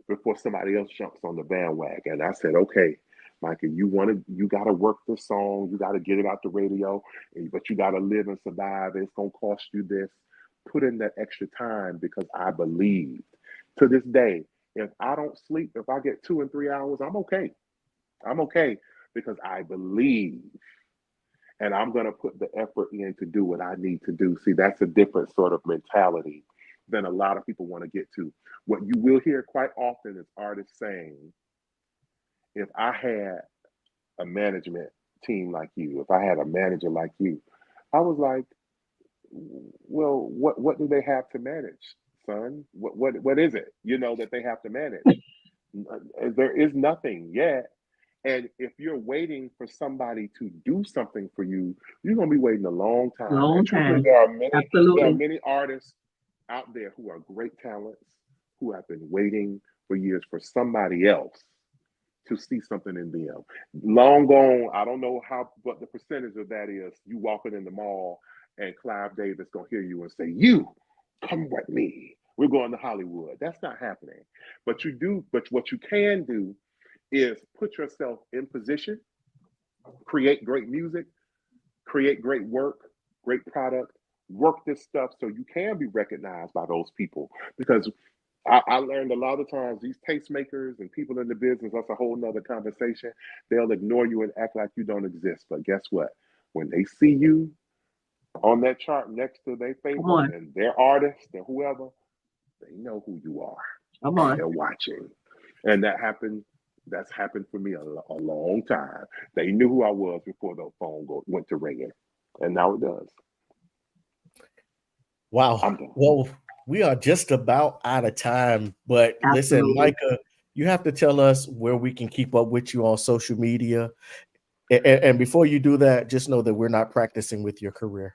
before somebody else jumps on the bandwagon. I said, okay, Michael, you gotta work this song, you gotta get it out the radio, but you gotta live and survive. It's gonna cost you this. Put in that extra time because I believed. To this day, if I don't sleep, if I get 2 and 3 hours, I'm okay. I'm okay because I believe, and I'm gonna put the effort in to do what I need to do. See, that's a different sort of mentality than a lot of people want to get to. What you will hear quite often is artists saying, if I had a management team like you, if I had a manager like you, I was like, well, what do they have to manage, son? What is it, that they have to manage? There is nothing yet. And if you're waiting for somebody to do something for you, you're gonna be waiting a long time. Long And truthfully, time. there are Absolutely. many artists out there who are great talents who have been waiting for years for somebody else to see something in them. Long gone, I don't know how what the percentage of that is. You walking in the mall and Clive Davis gonna hear you and say, "You come with me. We're going to Hollywood." That's not happening. But what you can do is put yourself in position, create great music, create great work, great product, work this stuff so you can be recognized by those people. Because I learned a lot of times these tastemakers and people in the business, that's a whole nother conversation. They'll ignore you and act like you don't exist. But guess what? When they see you on that chart next to their Come favorite on. and their artist and whoever, they know who you are Come and on. they're watching. And that's happened for me a long time. They knew who I was before the went to ringing. And now it does. Wow. I'm done. Well, we are just about out of time, but listen, Absolutely. Micah, you have to tell us where we can keep up with you on social media. And before you do that, just know that we're not practicing with your career.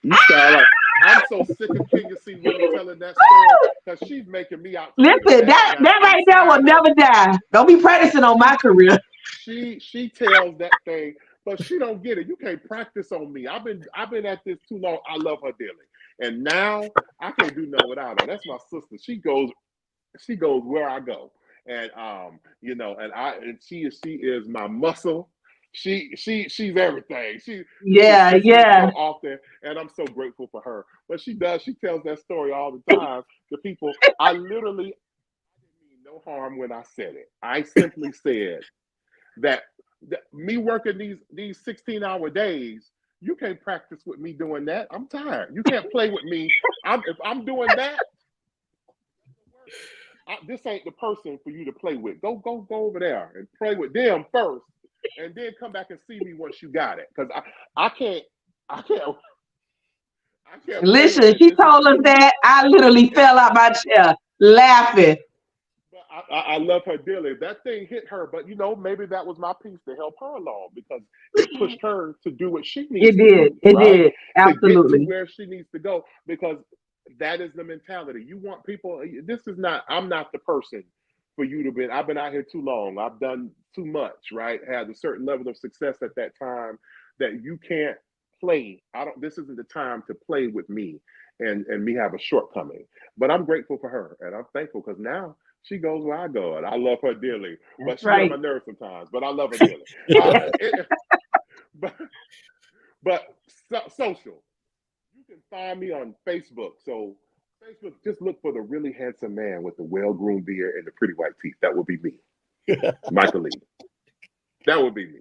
You sound like I'm so sick of Kenya C. Winnie telling that story because she's making me out to be the Listen, bad guy that right there will inside of never die. Don't be practicing on my career. she tells that thing, but she don't get it. You can't practice on me. I've been at this too long. I love her dearly, and now I can't do nothing without her. That's my sister. She goes where I go, and she is my muscle. She's everything. She just Yeah, misses me so yeah. often, and I'm so grateful for her. But she tells that story all the time to people. I didn't mean no harm when I said it. I simply said that, me working these 16-hour days, you can't practice with me doing that. I'm tired. You can't play with me. If I'm doing that, this ain't the person for you to play with. Go over there and play with them first, and then come back and see me once you got it. Because I can't I can't I can't play with Listen, this. she This is told us that. I literally fell out my chair laughing. but I love her dearly. That thing hit her, but maybe that was my piece to help her along because it pushed her to do what she needs It to did. do, It right? did. To get to Absolutely. where she needs to go because that is the mentality. You want people. This is not. I'm not the person for you to be. I've been out here too long. I've done too much. Right? Had a certain level of success at that time that you can't play. I don't. This isn't the time to play with me and me have a shortcoming. But I'm grateful for her and I'm thankful because now she goes where I go, and I love her dearly. That's But she get on right. my nerves sometimes. But I love her dearly. But but social. You can find me on Facebook. So Facebook, just look for the really handsome man with the well-groomed beard and the pretty white teeth. That would be me, Michael Lee. That would be me.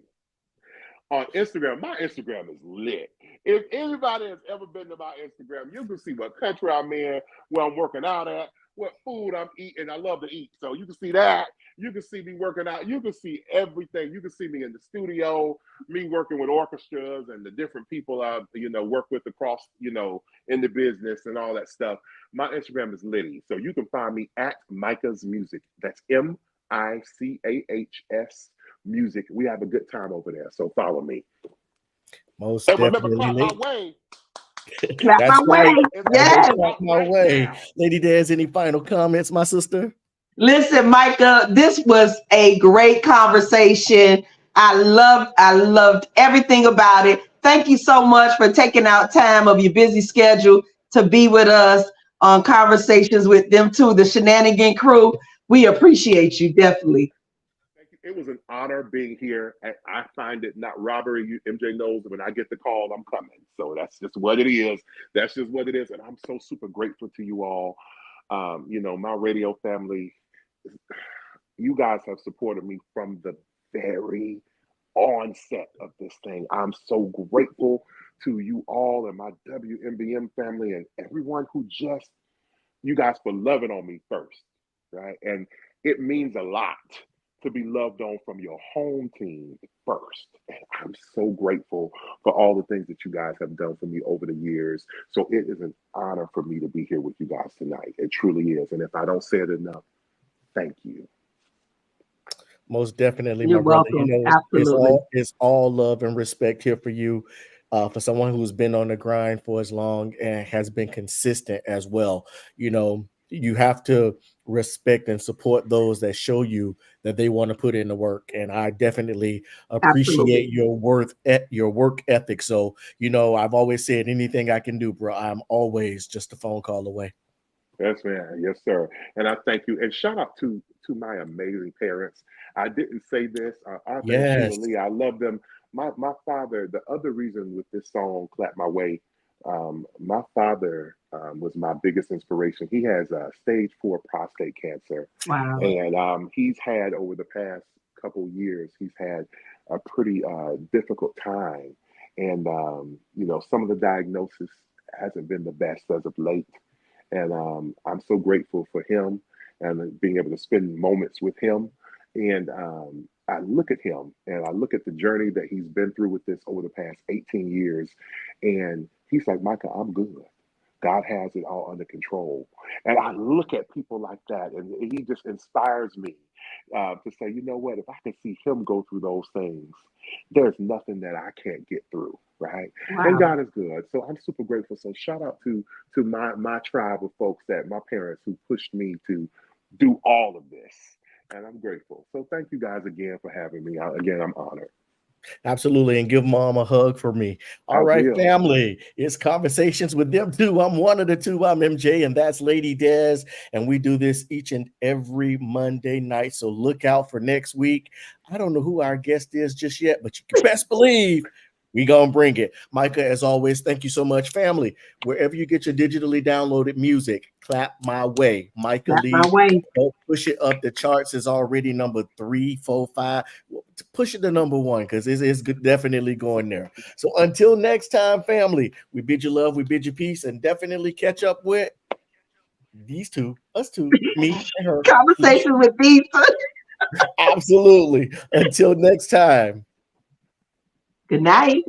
On Instagram, my Instagram is lit. If anybody has ever been to my Instagram, you can see what country I'm in, where I'm working out at, what food I'm eating. I love to eat. So you can see that. You can see me working out. You can see everything. You can see me in the studio, me working with orchestras and the different people I, work with across, in the business and all that stuff. My Instagram is Liddy. So you can find me at Micah's Music. That's Micahs Music. We have a good time over there. So follow me. Most And remember, definitely, clap my way. Clap my That's right. way. It's Always Yes. coming clap up my right way. now. Lady Des, any final comments, my sister? Listen, Micah, this was a great conversation. I loved everything about it. Thank you so much for taking out time of your busy schedule to be with us on conversations with them too, the Shenanigan crew. We appreciate you definitely. Thank you. It was an honor being here. And I find it not robbery. MJ knows when I get the call, I'm coming. So that's just what it is. That's just what it is. And I'm so super grateful to you all. My radio family, you guys have supported me from the very onset of this thing. I'm so grateful to you all and my WMBM family and everyone who you guys for loving on me first, right? And it means a lot to be loved on from your home team first. And I'm so grateful for all the things that you guys have done for me over the years. So it is an honor for me to be here with you guys tonight. It truly is. And if I don't say it enough, thank you. Most definitely, You're my brother. You welcome. know, Absolutely. it's all love and respect here for you, for someone who's been on the grind for as long and has been consistent as well. You know, you have to respect and support those that show you that they want to put in the work. And I definitely Absolutely. appreciate your work ethic. So, you know, I've always said anything I can do, bro, I'm always just a phone call away. Yes, man. Yes, sir. And I thank you. And shout out to my amazing parents. I didn't say this, Arthur and Sheila Yes. Lee. I love them. My father. The other reason with this song, "Clap My Way," my father was my biggest inspiration. He has stage 4 prostate cancer, Wow. and he's had over the past couple years, he's had a pretty difficult time, and you know, some of the diagnosis hasn't been the best as of late, and I'm so grateful for him and being able to spend moments with him. And I look at him and I look at the journey that he's been through with this over the past 18 years. And he's like, Micah, I'm good. God has it all under control. And I look at people like that, and he just inspires me to say, you know what, if I can see him go through those things, there's nothing that I can't get through, right? And Wow. God is good. So I'm super grateful. So shout out to my tribe of folks, that my parents who pushed me to do all of this. And I'm grateful. So thank you guys again for having me. Again, I'm honored. Absolutely. And give mom a hug for me. I All right, will. family. It's conversations with them too. I'm one of the two. I'm MJ, and that's Lady Des. And we do this each and every Monday night. So look out for next week. I don't know who our guest is just yet, but you can best believe we gonna bring it. Micah, as always, thank you so much, family. Wherever you get your digitally downloaded music, clap my way. Micah That's my Lee, way. go push it up the charts. Is already number 3, 4, 5. Push it to number 1 because it's definitely going there. So until next time, family, we bid you love, we bid you peace, and definitely catch up with these two, us two, me and her. Conversation with these. Absolutely. Until next time. Good night.